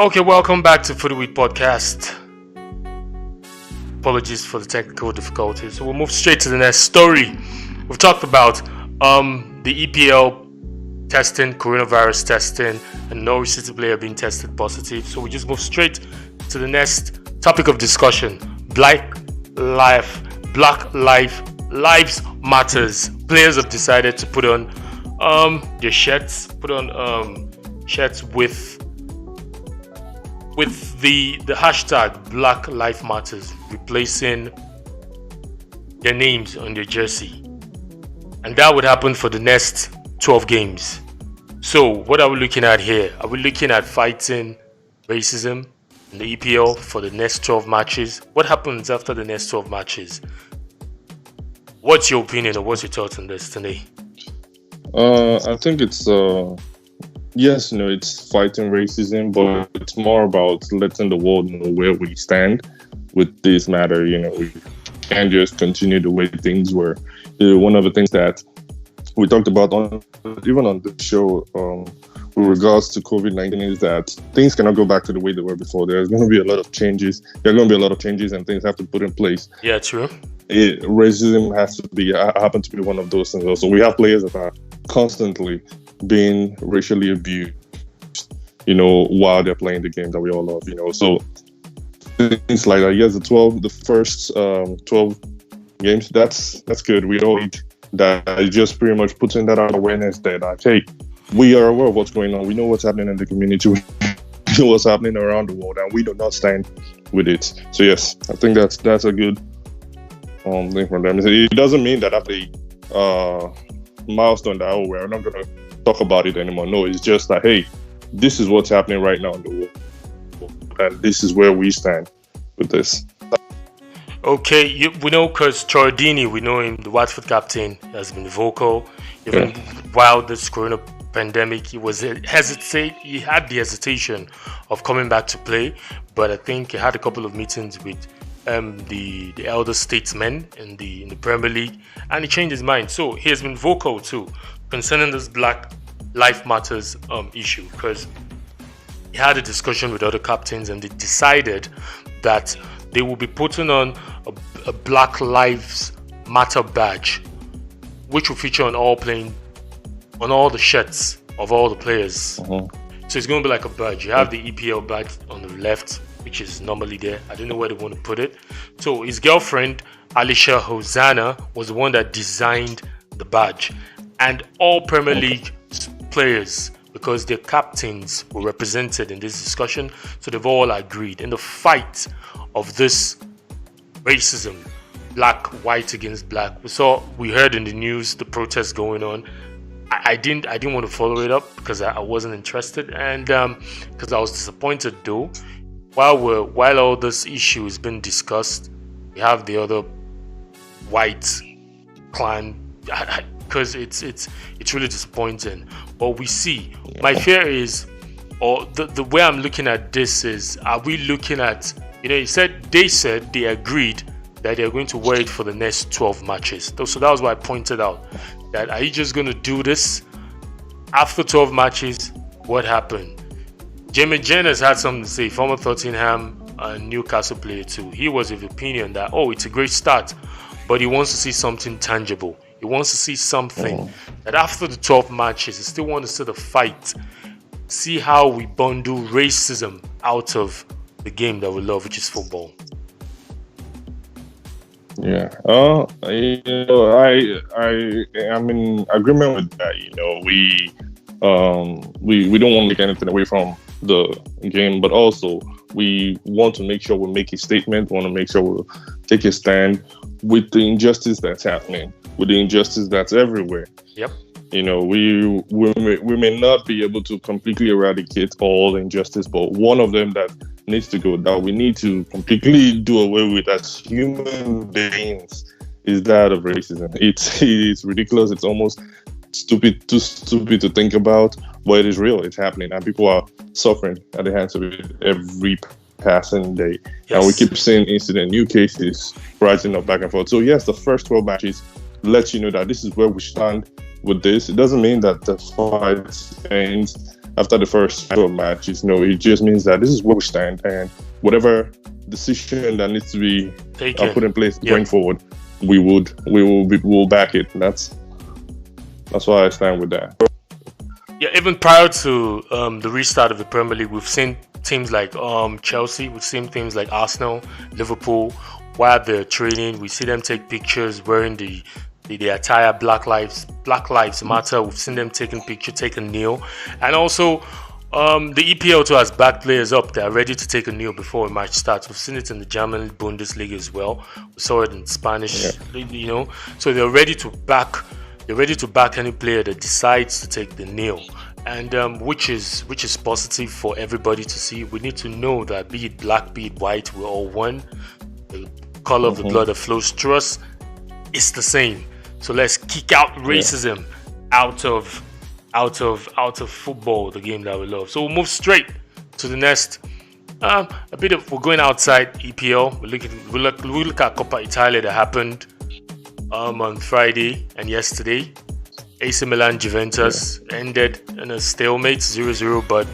Okay, welcome back to Food Week Podcast. Apologies for the technical difficulties. So we'll move straight to the next story. We've talked about the EPL testing, coronavirus testing, and Norwich City player being tested positive. So we just move straight to the next topic of discussion: Black Lives Matters. Players have decided to put on their shirts, shirts with the hashtag Black Lives Matters, replacing their names on their jersey. And that would happen for the next 12 games. So what are we looking at here? Are we looking at fighting racism in the EPL for the next 12 matches? What happens after the next 12 matches? What's your opinion or what's your thoughts on this today? I think it's yes, it's fighting racism, but it's more about letting the world know where we stand with this matter. We can't just continue the way things were. One of the things that we talked about even on the show with regards to COVID-19 is that things cannot go back to the way they were before. There's going to be a lot of changes. There are going to be a lot of changes and things have to put in place. Yeah, true. Racism happen to be one of those things also. We have players that are constantly being racially abused, while they're playing the game that we all love, So things like that. Yes, the first 12 games, that's good. We all need that. It just pretty much puts in that awareness that, hey, we are aware of what's going on. We know what's happening in the community. We know what's happening around the world, and we do not stand with it. So yes, I think that's a good thing from them. It doesn't mean that after the milestone that we're not going to talk about it anymore. No, it's just that, hey, this is what's happening right now in the world, and this is where we stand with this. Okay, we know because Jorgen, we know him, the Watford captain, has been vocal. Even while this corona pandemic, he had the hesitation of coming back to play, but I think he had a couple of meetings with the elder statesmen in the Premier League, and he changed his mind. So he has been vocal too concerning this Black Lives Matters issue, because he had a discussion with other captains and they decided that they will be putting on a Black Lives Matter badge, which will feature on all the shirts of all the players. So it's going to be like a badge. You have the EPL badge on the left, which is normally there. I don't know where they want to put it. So his girlfriend, Alicia Hosanna, was the one that designed the badge. And all Premier League players, because their captains were represented in this discussion, so they've all agreed in the fight of this racism, white against black. We heard in the news the protests going on. I didn't want to follow it up because I wasn't interested, and because I was disappointed though. While all this issue is being discussed, we have the other white clan, because it's really disappointing. But we see, my fear is, or the way I'm looking at this is, are we looking at, they said they agreed that they're going to wait for the next 12 matches. So that was why I pointed out that, are you just going to do this after 12 matches? What happened? Jamie Jen has had something to say, former Tottenham and Newcastle player too. He was of the opinion that, it's a great start, but he wants to see something tangible. He wants to see something that after the 12 matches, he still wants to see the fight, see how we bundle racism out of the game that we love, which is football. Yeah. I'm in agreement with that. We don't want to take anything away from the game, but also we want to make sure we make a statement. We want to make sure we take a stand with the injustice that's happening, with the injustice that's everywhere. Yep. We may not be able to completely eradicate all injustice, but one of them that needs to go, that we need to completely do away with as human beings, is that of racism. It's ridiculous. It's almost too stupid to think about, but it is real. It's happening, and people are suffering at the hands of it every passing day. Yes. And we keep seeing new cases rising up back and forth. So yes, the first 12 matches let you know that this is where we stand with this. It doesn't mean that the fight ends after the first matches. It just means that this is where we stand, and whatever decision that needs to be put in place going forward, we will back it. And that's why I stand with that. Yeah, even prior to the restart of the Premier League, we've seen teams like Chelsea, we've seen teams like Arsenal, Liverpool. While they're training, we see them take pictures wearing the attire Black Lives Matter. We've seen them take a kneel, and also the EPL too has backed players up. They are ready to take a kneel before a match starts. We've seen it in the German Bundesliga as well. We saw it in Spanish, So they're ready to back. They're ready to back any player that decides to take the kneel, and which is positive for everybody to see. We need to know that be it black, be it white, we're all one. The color of the blood that flows through us is the same. So let's kick out racism out of football, the game that we love. So we'll move straight to the next. We're going outside EPL. We look at Coppa Italia that happened on Friday and yesterday. AC Milan Juventus ended in a stalemate 0-0, but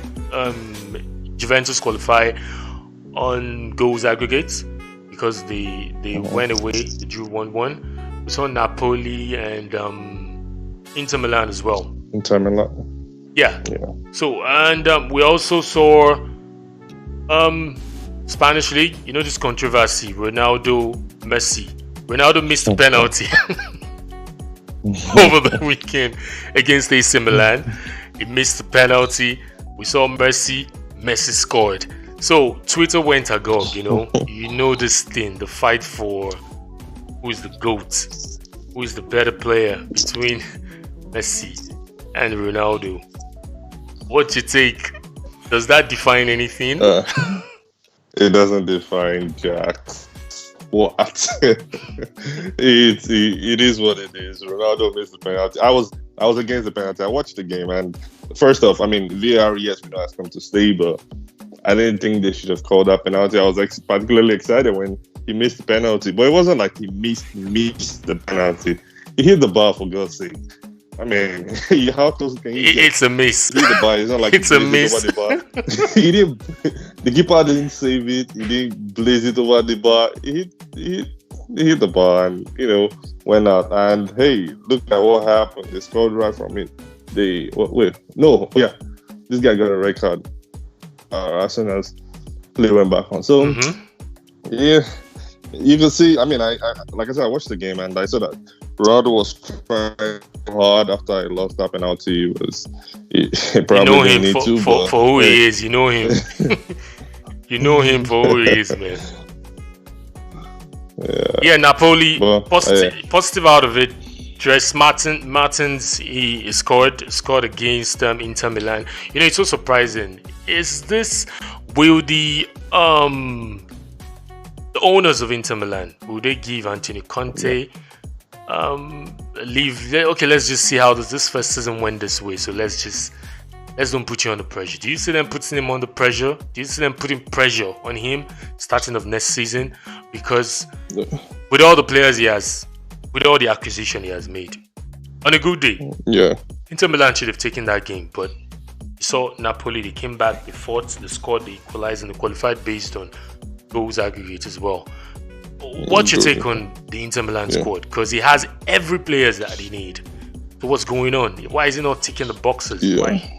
Juventus qualify on goals aggregates because they went away. They drew 1-1. We saw Napoli and Inter Milan as well. Inter Milan. Yeah. So and we also saw Spanish league. This controversy. Messi. Ronaldo missed the penalty over the weekend against AC Milan. He missed the penalty. We saw Messi scored. So Twitter went agog, this thing, the fight for who is the GOAT, who is the better player between Messi and Ronaldo. What you take? Does that define anything? It doesn't define Jack. What? it is what it is. Ronaldo missed the penalty. I was against the penalty. I watched the game, and first off, VAR, yes, we know has come to stay, but I didn't think they should have called that penalty. I was particularly excited when he missed the penalty, but it wasn't like he missed the penalty. He hit the bar, for God's sake. How close can you get? It's a miss. He hit the bar. It's not like it's a miss. Over the bar. He didn't. The keeper didn't save it. He didn't blaze it over the bar. He hit the bar and went out. And hey, look at what happened. They scored right from it. This guy got a red card as soon as play went back on. So yeah, you can see. I like I said, I watched the game and I saw that Ronaldo was trying hard after he lost that penalty. He probably didn't need to. For who he is, you know him. You know him for who he is, man. Yeah, Napoli, positive out of it. Dries Martins, he scored against Inter Milan. It's so surprising. Will the owners of Inter Milan, will they give Antonio Conte leave? Okay, let's just see how this first season went this way. So let's don't put you under pressure. Do you see them putting him under pressure? Do you see them putting pressure on him starting of next season? Because with all the players he has, with all the acquisition he has made, on a good day, Inter Milan should have taken that game. But you saw Napoli, they came back, they fought, they scored, they equalized, and they qualified based on goals aggregate as well. What's your take on the Inter Milan squad? Because he has every player that he need. So what's going on? Why is he not ticking the boxes? Why?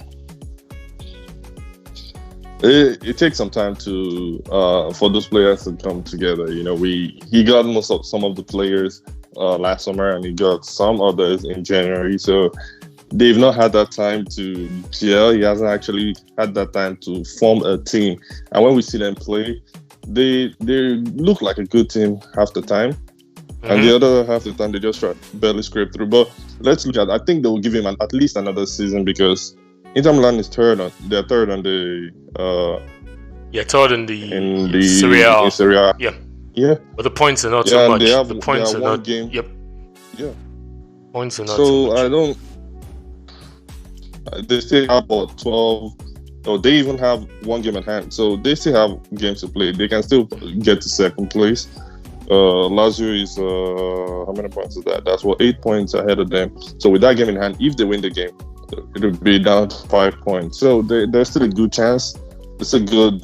It takes some time for those players to come together. He got some of the players last summer, and he got some others in January. So they've not had that time to gel. He hasn't actually had that time to form a team. And when we see them play, they look like a good team half the time, and the other half the time they just try barely scrape through. But let's look at. I think they will give him at least another season because Inter Milan is third on the third in the Serie A. Yeah. But the points are not so much. The points are not. Game. Yep. Yeah. Points are not so much. I don't. They still have about 12. Or they even have one game at hand, so they still have games to play. They can still get to second place. Lazio is how many points is that? That's 8 points ahead of them. So with that game in hand, if they win the game, it'll be down to 5 points. So there's still a good chance. It's a good.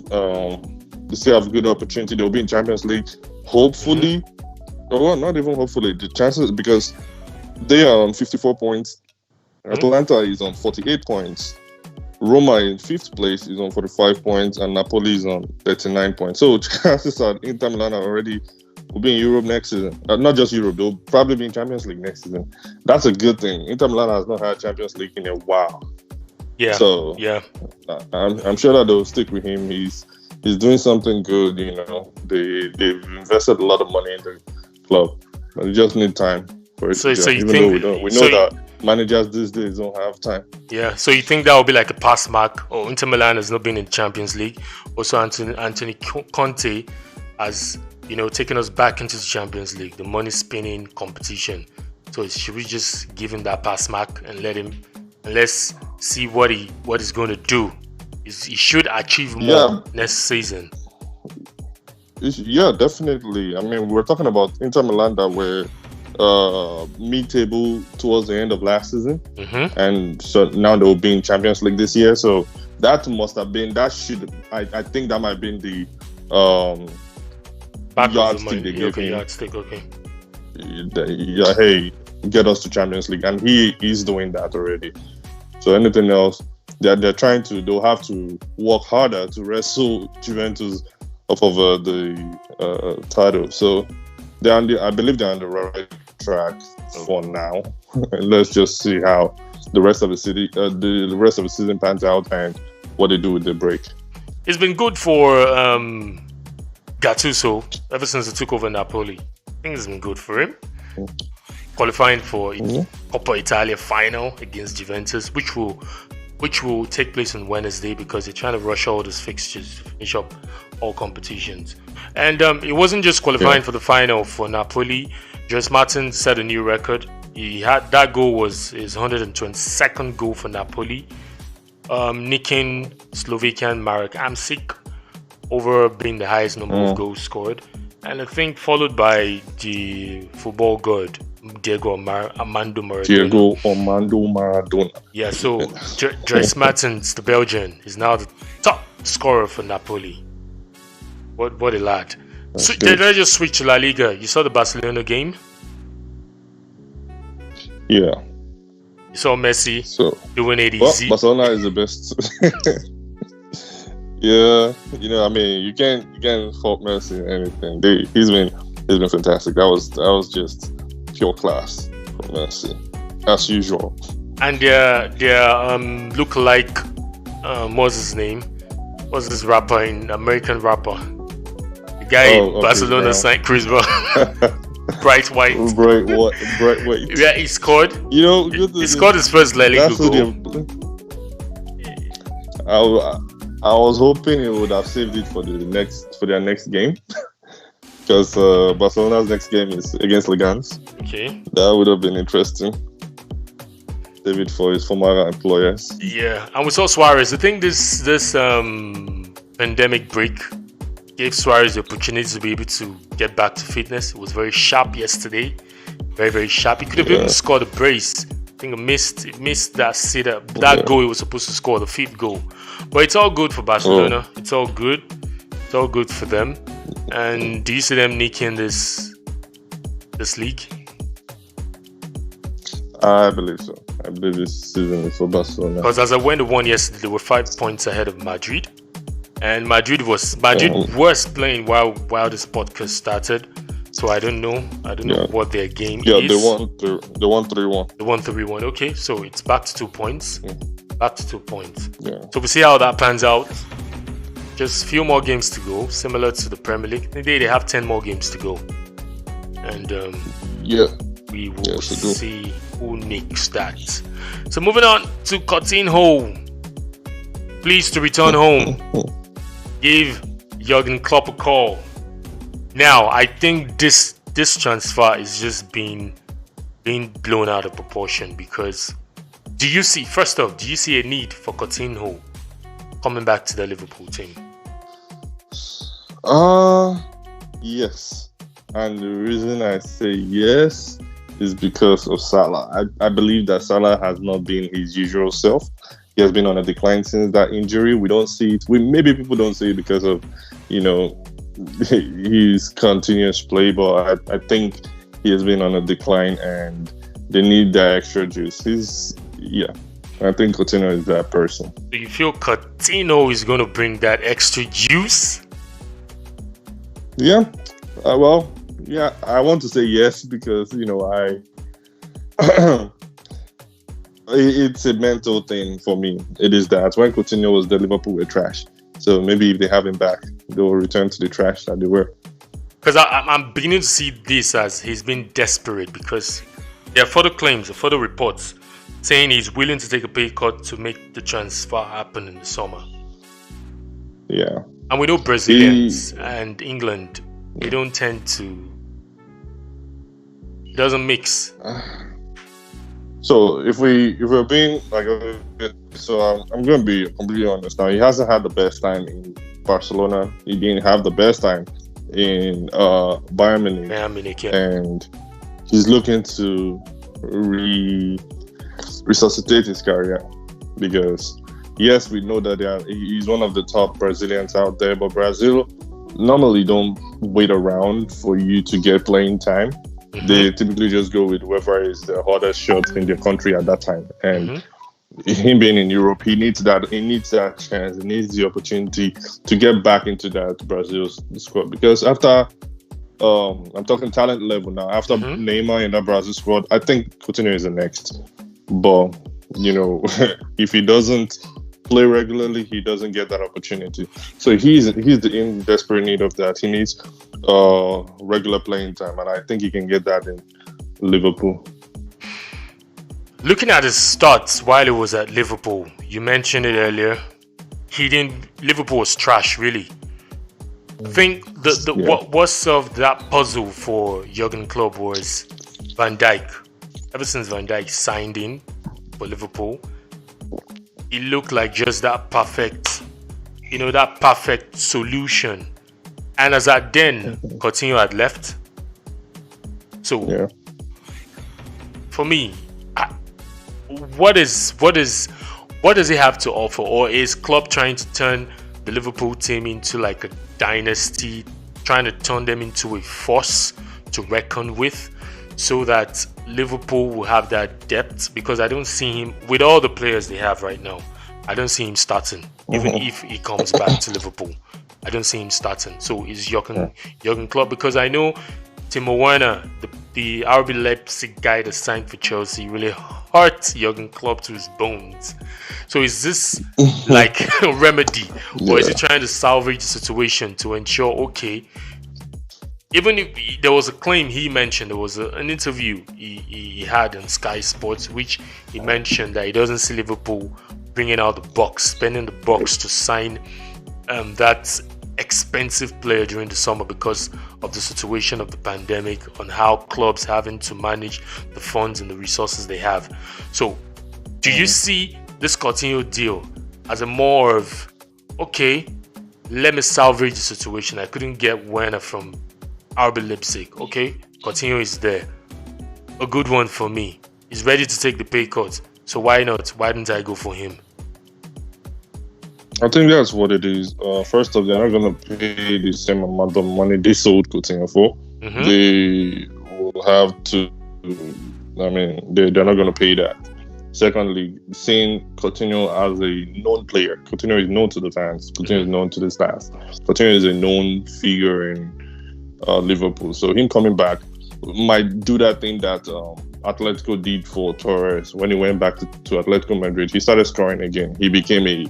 They still have a good opportunity. They'll be in Champions League. Hopefully, well, not even hopefully. The chances, because they are on 54 points. Atalanta is on 48 points. Roma in 5th place is on 45 points, and Napoli is on 39 points. So chances are Inter Milan will be in Europe next season. Not just Europe, they'll probably be in Champions League next season. That's a good thing. Inter Milan has not had Champions League in a while. Yeah. So yeah, I'm sure that they'll stick with him. He's doing something good. They've invested a lot of money in the club, but they just need time for it. Even though we know that managers these days don't have time. Yeah. So you think that will be like a pass mark? Or Inter Milan has not been in Champions League. Also, Anthony Conte has taken us back into the Champions League, the money spinning competition. So should we just give him that pass mark and let's see what he's going to do? He should achieve more next season. Yeah, definitely. I mean, we're talking about Inter Milan that were mid-table towards the end of last season, and so now they'll be in Champions League this year. So I think that might have been the yardstick. Okay. Yeah, hey, get us to Champions League, and he is doing that already. So anything else, they'll have to work harder to wrestle Juventus off of the title. So I believe they're on the right track for now. And let's just see how the rest of the season pans out and what they do with the break. It's been good for Gattuso ever since he took over Napoli. I think it's been good for him. Qualifying for Coppa Italia final against Juventus, which will take place on Wednesday because they're trying to rush all those fixtures to finish up all competitions. And it wasn't just qualifying for the final for Napoli. Dries Mertens set a new record. He had that goal was his 122nd goal for Napoli, nicking Slovakian Marek Hamsik over being the highest number of goals scored. And I think followed by the football god Diego Armando Maradona. Yeah, so Dries Mertens, the Belgian, is now the top scorer for Napoli. What a lad. So, did I just switch to La Liga? You saw the Barcelona game? Yeah. You saw Messi doing it well, easy. Barcelona is the best. Yeah, I mean, you can't fault Messi or anything. He's been fantastic. That was just pure class from Messi, as usual. And their look-alike, what's his name? What's this rapper American rapper? The guy in Barcelona signed Chris Brown. Bright white. Bright white. Yeah, he scored. He scored his first La Liga goal. I was hoping he would have saved it for their next game, because Barcelona's next game is against Leganés. Okay, that would have been interesting. Save it for his former employers. Yeah, and we saw Suarez. I think this pandemic break gave Suarez the opportunity to be able to get back to fitness. It was very sharp yesterday, very very sharp. He could have even scored a brace. I think he missed that sitter. That goal he was supposed to score, the 5th goal. But it's all good for Barcelona. It's all good. It's all good for them. And do you see them nicking this league? I believe so. I believe this season is for Barcelona. Because as I went to one yesterday, they were 5 points ahead of Madrid. And Madrid was playing while this podcast started. So I don't know what their game is. Yeah, they won 3-1. They won 3-1. Okay, so it's back to 2 points. Back to 2 points. Yeah. So we'll see how that pans out. Just a few more games to go, similar to the Premier League. They have 10 more games to go. And we will see who nicks that. So moving on to Coutinho. Pleased to return home. Give Jorgen Klopp a call. Now, I think this transfer is just being blown out of proportion, because do you see a need for Coutinho coming back to the Liverpool team? Yes. And the reason I say yes is because of Salah. I believe that Salah has not been his usual self. He has been on a decline since that injury. We don't see it. Maybe people don't see it because of, his continuous play, but I think he has been on a decline and they need that extra juice. I think Coutinho is that person. Do you feel Coutinho is going to bring that extra juice? Yeah. I want to say yes because, it's a mental thing for me. It is that when Coutinho was there, Liverpool were trash. So maybe if they have him back, they will return to the trash that they were. Because I'm beginning to see this as he's been desperate because there are further claims, further reports saying he's willing to take a pay cut to make the transfer happen in the summer. Yeah. And we know Brazilians and England, they don't tend to... It doesn't mix. So if we're being like, I'm going to be completely honest now. He hasn't had the best time in Barcelona. He didn't have the best time in Bayern Munich. Yeah. And he's looking to resuscitate his career because yes, we know that he's one of the top Brazilians out there, but Brazil normally don't wait around for you to get playing time. They typically just go with whoever is the hottest shot in the country at that time. And him being in Europe, he needs that chance. He needs the opportunity to get back into that Brazil's squad. Because after, I'm talking talent level now, after Neymar in that Brazil squad, I think Coutinho is the next. But, if he doesn't play regularly, he doesn't get that opportunity. So he's in desperate need of that. He needs regular playing time, and I think he can get that in Liverpool. Looking at his stats while he was at Liverpool, you mentioned it earlier. Liverpool was trash, really. I think what solved that puzzle for Jurgen Klopp was Van Dijk. Ever since Van Dijk signed in for Liverpool, it looked like just that perfect solution. And as at then, Coutinho had left. So, for me, what does he have to offer? Or is Klopp trying to turn the Liverpool team into like a dynasty, trying to turn them into a force to reckon with, so that Liverpool will have that depth? Because I don't see him, with all the players they have right now, I don't see him starting. Even if he comes back to Liverpool, I don't see him starting. So is Jurgen Klopp, because I know Timo Werner, the RB Leipzig guy that signed for Chelsea, really hurt Jurgen Klopp to his bones. So is this like a remedy, or is he trying to salvage the situation to ensure, okay, even if there was a claim he mentioned, there was an interview he had on Sky Sports, which he mentioned that he doesn't see Liverpool bringing out the box, spending the box to sign that expensive player during the summer because of the situation of the pandemic, on how clubs having to manage the funds and the resources they have. So do you see this Coutinho deal as a more of, okay, let me salvage the situation? I couldn't get Werner from RB Leipzig. Okay, Coutinho is there. A good one for me. He's ready to take the pay cut. So why not? Why didn't I go for him? I think that's what it is. First off, they're not going to pay the same amount of money they sold Coutinho for. They will have to, they're not going to pay that. Secondly, seeing Coutinho as a known player. Coutinho is known to the fans. Coutinho is known to the staff. Coutinho is a known figure in Liverpool. So him coming back might do that thing that Atletico did for Torres when he went back to Atletico Madrid. He started scoring again. He became a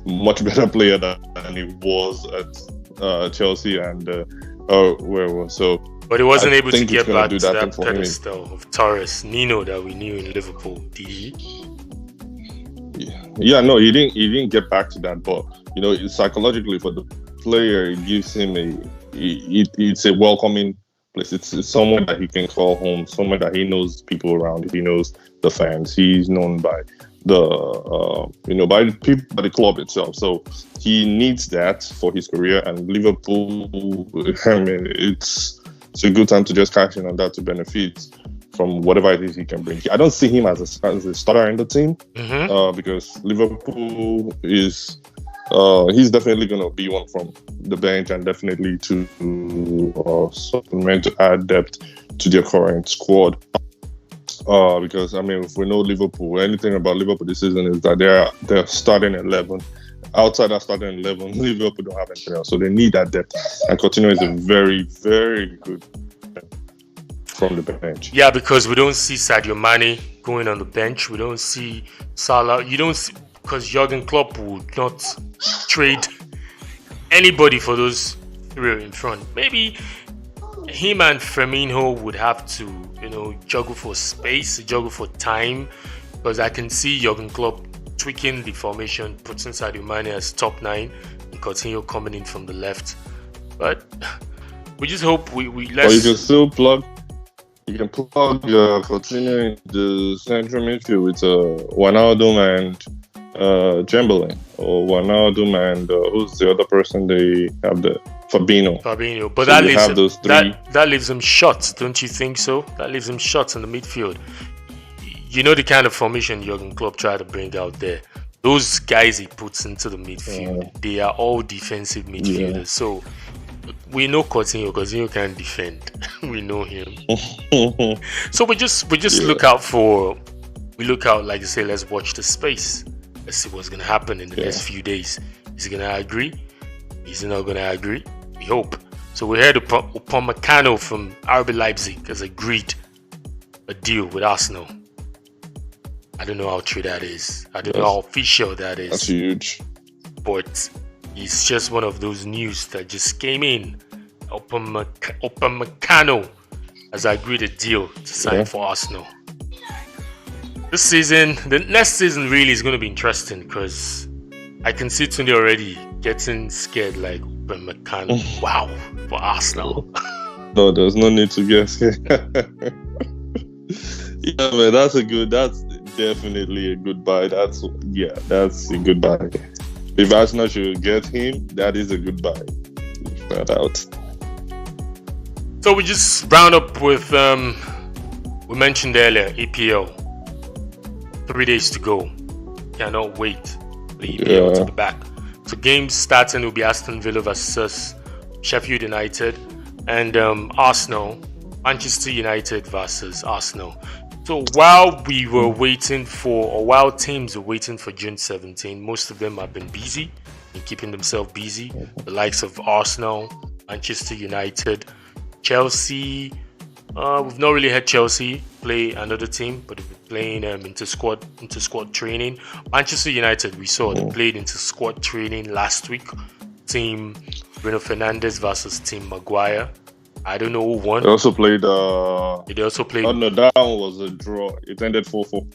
much better player than he was at Chelsea and where it was. So, but he wasn't able to get back to that pedestal of Torres, Nino that we knew in Liverpool. Did he? Yeah, no, he didn't get back to that. But psychologically for the player, it gives him it's a welcoming place. It's somewhere that he can call home, somewhere that he knows people around. He knows the fans. He's known by by the people, by the club itself. So he needs that for his career. And Liverpool, it's a good time to just cash in on that to benefit from whatever it is he can bring. I don't see him as a starter in the team because Liverpool is he's definitely going to be one from the bench and definitely to supplement to add depth to their current squad. Because I mean, if we know Liverpool, anything about Liverpool this season is that they're starting 11. Outside that starting 11, Liverpool don't have anything else, so they need that depth. And Coutinho is a very, very good from the bench. Yeah, because we don't see Sadio Mane going on the bench. We don't see Salah. You don't see, because Jorgen Klopp would not trade anybody for those three in front. Maybe him and Firmino would have to, juggle for space, juggle for time, because I can see Jorgen Klopp tweaking the formation, putting Sadio Mane as top 9 and Coutinho coming in from the left. But we just hope we let's. Or you can still plug Coutinho in the central midfield with Ronaldo and Chamberlain, or Ronaldo and who's the other person they have, the Fabinho. But so that leaves him short, don't you think so? That leaves him short in the midfield. You know the kind of formation Jurgen Klopp tried to bring out there. Those guys he puts into the midfield, they are all defensive midfielders. Yeah. So we know Coutinho can defend. We know him. So we just look out, like you say, let's watch the space. Let's see what's gonna happen in the next few days. Is he gonna agree? Is he not gonna agree? We hope. So we heard Upamecano from RB Leipzig has agreed a deal with Arsenal. I don't know how true that is. I don't know how official that is. That's huge. But it's just one of those news that just came in. Upamecano has agreed a deal to sign for Arsenal. This season, the next season really is going to be interesting because I can see Tunde already getting scared like Upamecano. Wow, for Arsenal. No, there's no need to get scared. Yeah, man, that's definitely a good buy. That's a good buy. If Arsenal should get him, that is a good buy. No doubt. So we just round up with we mentioned earlier EPL. 3 days to go. Cannot wait for the EPL to be back. So games starting will be Aston Villa versus Sheffield United and Manchester United versus Arsenal. So while teams were waiting for June 17, most of them have been busy and keeping themselves busy. The likes of Arsenal, Manchester United, Chelsea. We've not really had Chelsea play another team, but they've been playing inter-squad training. Manchester United, we saw they played inter-squad training last week. Team Bruno Fernandes versus Team Maguire. I don't know who won. They also played. Oh no, that one was a draw. It ended 4-4.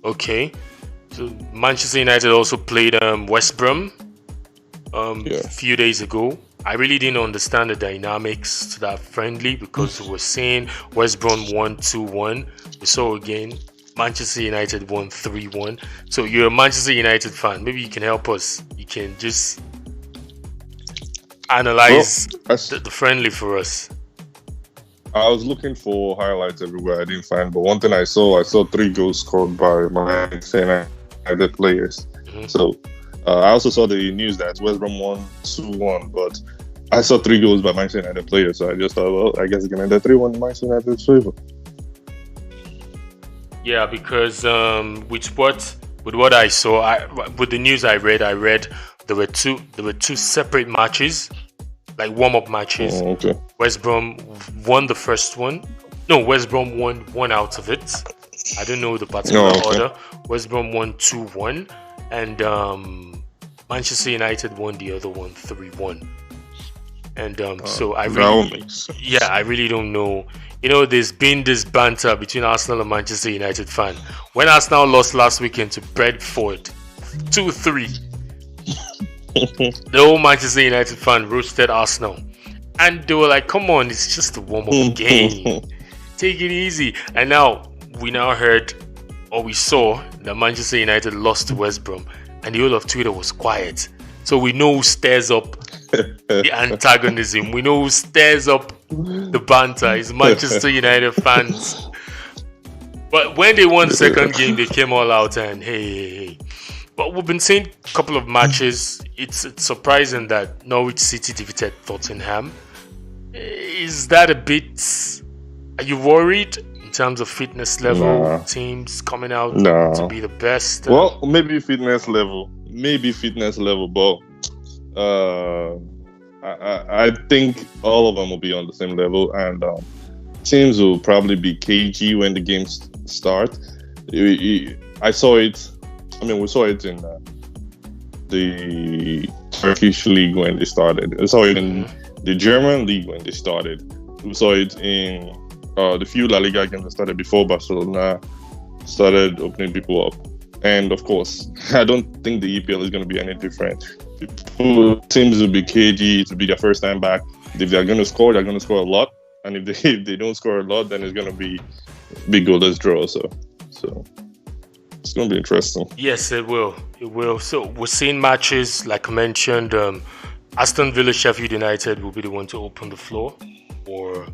Okay. So Manchester United also played West Brom a few days ago. I really didn't understand the dynamics to that friendly because we were saying West Brom won 2-1. We saw again Manchester United won 3-1. So you're a Manchester United fan. Maybe you can help us. You can just analyze the friendly for us. I was looking for highlights everywhere. I didn't find, but one thing I saw 3 goals scored by Manchester United players. So I also saw the news that West Brom won 2-1, but I saw 3 goals by Manchester United players. So I just thought, well, I guess it can end at 3-1 in Manchester United's favor. Yeah, because with what I saw, with the news I read there were two separate matches, like warm-up matches. Okay. West Brom won the first one. No, West Brom won one out of it. I don't know the particular order. West Brom won 2-1, and Manchester United won the other one 3-1. And so I really don't know. You know, there's been this banter between Arsenal and Manchester United fan. When Arsenal lost last weekend to Brentford 2-3, the whole Manchester United fan roasted Arsenal. And they were like, come on, it's just a warm-up game. Take it easy. And now, we heard, or we saw, that Manchester United lost to West Brom. And the whole of Twitter was quiet. So we know who stirs up the antagonism. We know who stirs up the banter. It's Manchester United fans. But when they won the second game, they came all out and hey. But we've been seeing a couple of matches. It's surprising that Norwich City defeated Tottenham. Is that a bit... Are you worried in terms of fitness level? Teams coming out to be the best? Well, maybe fitness level. But I think all of them will be on the same level. And teams will probably be cagey when the games start. I saw it. I mean, we saw it in the Turkish league when they started. We saw it in the German league when they started. We saw it in the few La Liga games that started before Barcelona started opening people up. And of course, I don't think the EPL is going to be any different. Teams will be cagey. It will be their first time back. If they're going to score, they're going to score a lot. And if they don't score a lot, then it's going to be big goalless draw. So it's going to be interesting. Yes, it will. It will. So we're seeing matches, like I mentioned, Aston Villa, Sheffield United will be the one to open the floor for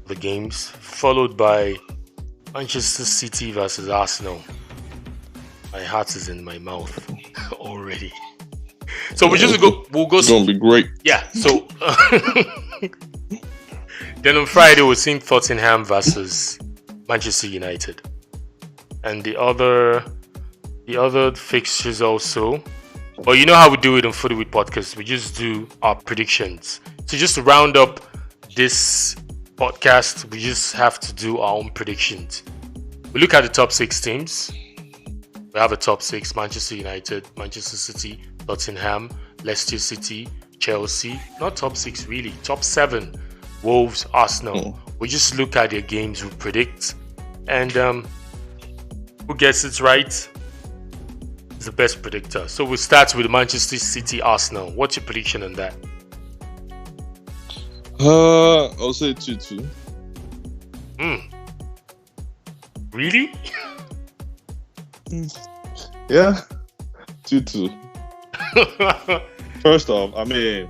the games, followed by Manchester City versus Arsenal. My heart is in my mouth already. So we'll go. It's going to be great. Yeah. So then on Friday we're seeing Tottenham versus Manchester United. And the other fixtures also. Well, you know how we do it on Footy with Podcast. We just do our predictions. So just to round up this podcast, we just have to do our own predictions. We look at the top 6 teams. We have a top 6: Manchester United, Manchester City, Tottenham, Leicester City, Chelsea. Not top 6 really. Top 7: Wolves, Arsenal. We just look at their games, we predict, and who gets it right is the best predictor. So we'll start with Manchester City, Arsenal. What's your prediction on that? I'll say 2-2. Really? Yeah, 2-2. First off, I mean,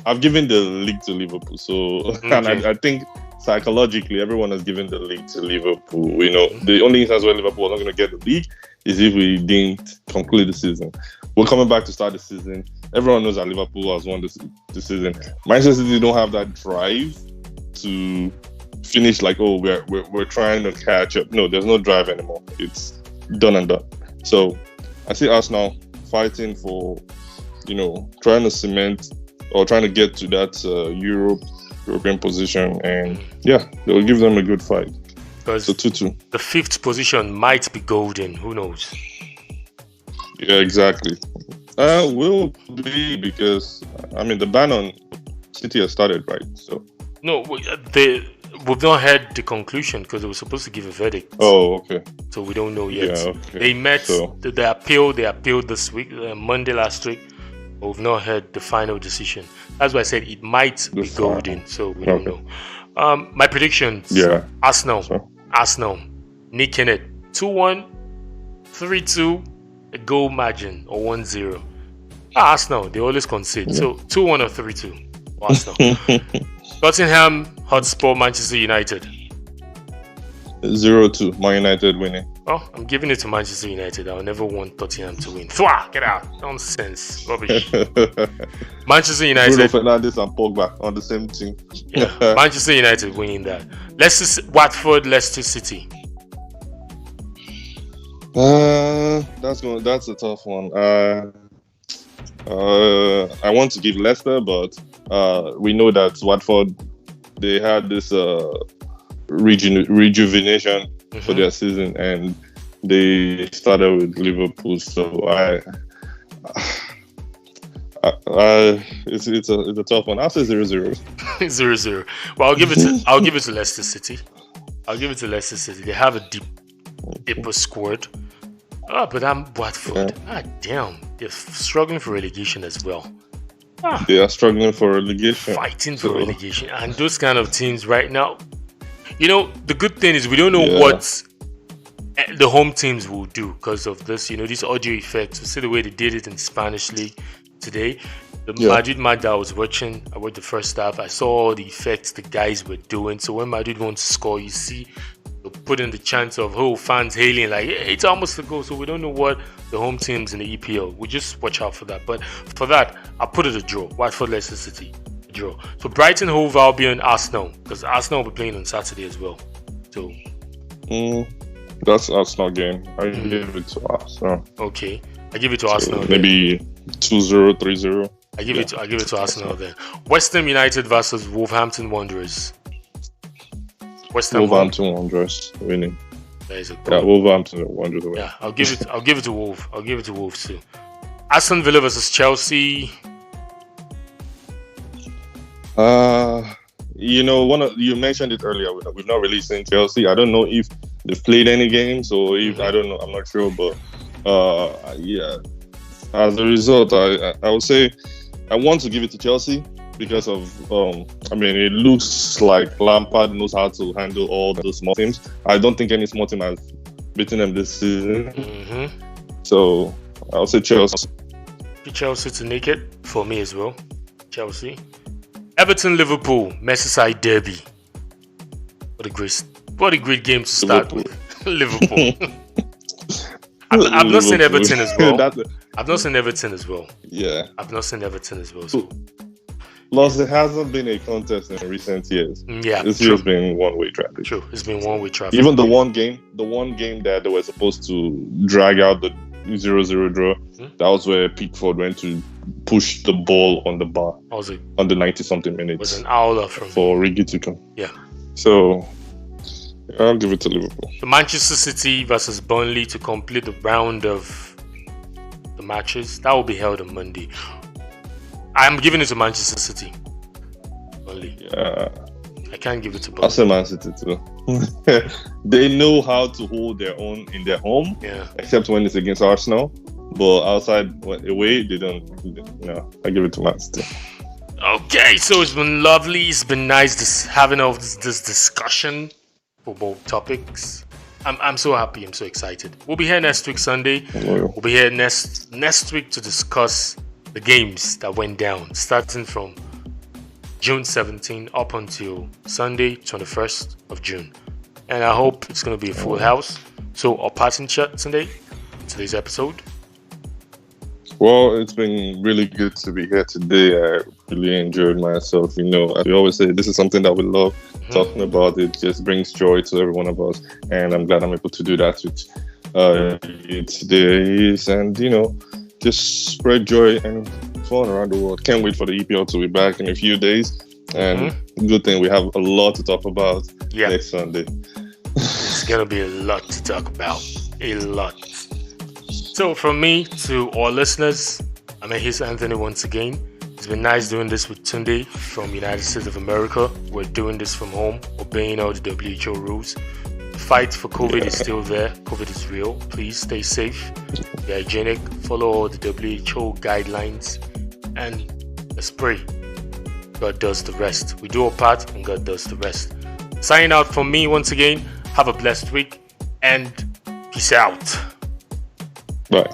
I've given the league to Liverpool, so and I think psychologically everyone has given the league to Liverpool. You know, the only instance where Liverpool are not going to get the league is if we didn't conclude the season. We're coming back to start the season. Everyone knows that Liverpool has won this season. Manchester City don't have that drive to finish like, oh, we're trying to catch up. No, there's no drive anymore. It's done and done. So I see Arsenal fighting for, trying to cement or trying to get to that European position, and yeah, they'll give them a good fight. Because so 2-2. The 5th position might be golden. Who knows? Yeah, exactly. Will be, because the ban on City has started, right? So no, we've not heard the conclusion because they were supposed to give a verdict. Oh, okay. So we don't know yet. Yeah, okay. They met. They appealed this week, Monday last week. But we've not heard the final decision. That's why I said it might be golden. So we don't know. My predictions. Yeah. Arsenal, nicking it 2-1, 3-2, a goal margin, or 1-0. Arsenal, they always concede. Yeah. So 2-1 or 3-2. Arsenal. Tottenham Hotspur, Manchester United. 0-2. Man United winning. Oh, I'm giving it to Manchester United. I'll never want Tottenham to win. Get out. Nonsense. Rubbish. Manchester United. Bruno Fernandes and Pogba on the same team. Yeah. Manchester United winning that. Watford, Leicester City. That's a tough one. I want to give Leicester, but we know that Watford, they had this rejuvenation for their season, and they started with Liverpool. So it's a tough one. I'll say 0-0. 0-0. Well, I'll give it to Leicester City. They have a deeper squad. But I'm Watford. Yeah. Damn, they're struggling for relegation as well. They are struggling for relegation. Fighting for relegation. And those kind of teams right now, the good thing is we don't know what the home teams will do because of this, this audio effect. We see the way they did it in Spanish League today. The Madrid match that I watched the first half. I saw all the effects the guys were doing. So when Madrid wants to score, you see put in the chance of fans hailing like, hey, it's almost a goal. So we don't know what the home teams in the EPL. We just watch out for that. But for that, I'll put it a draw. Watford, Leicester City, a draw. So Brighton, Hove Albion, Arsenal, because Arsenal will be playing on Saturday as well. So that's Arsenal game. I give it to Arsenal. Okay, I give it to Arsenal. Maybe 2-0, 3-0. I give it to Arsenal then. West Ham United versus Wolverhampton Wanderers. Wolverhampton Wanderers winning. That is a Wolverhampton Wanderers winning. Yeah, I'll give it to Wolves. I'll give it to Wolves too. Aston Villa versus Chelsea. You mentioned it earlier. We've not really seen Chelsea. I don't know if they've played any games or if I don't know. I'm not sure, but yeah. As a result, I would say I want to give it to Chelsea because of it looks like Lampard knows how to handle all those small teams. I don't think any small team has beaten them this season. So I'll say Chelsea. Chelsea to nick it for me as well. Chelsea. Everton Liverpool Merseyside derby. What a great game to start with. Liverpool. I've not seen Everton as well. I've not seen Everton as well. Yeah. I've not seen Everton as well. So. Plus, it hasn't been a contest in recent years. Yeah, it's just been one-way traffic. True, it's been one-way traffic. Even the one game that they were supposed to drag out the 0-0 draw, that was where Pickford went to push the ball on the bar on the 90-something minutes. It was an hour for Rigi to come. Yeah. So I'll give it to Liverpool. The Manchester City versus Burnley to complete the round of the matches. That will be held on Monday. I'm giving it to Manchester City. Burnley. Yeah. I can't give it to Burnley. I'll say Man City too. They know how to hold their own in their home. Yeah. Except when it's against Arsenal. But outside, away, they don't. No, I give it to Man City. Okay, so it's been lovely. It's been nice having all this discussion for both topics. I'm so happy. I'm so excited. We'll be here next week, Sunday. We'll be here next week to discuss the games that went down, starting from June 17 up until Sunday, 21st of June. And I hope it's going to be a full house. So our parting chat today's episode. Well, it's been really good to be here today. I really enjoyed myself. As we always say, this is something that we love talking about. It just brings joy to every one of us. And I'm glad I'm able to do that with you today. And, just spread joy and fun around the world. Can't wait for the EPL to be back in a few days. And good thing we have a lot to talk about next Sunday. It's going to be a lot to talk about. A lot. So from me to all listeners, I'm Here's Anthony once again. It's been nice doing this with Tunde from United States of America. We're doing this from home, obeying all the WHO rules. The fight for COVID is still there. COVID is real. Please stay safe. Be hygienic. Follow all the WHO guidelines. And let's pray. God does the rest. We do our part and God does the rest. Signing out from me once again. Have a blessed week and peace out. Bye.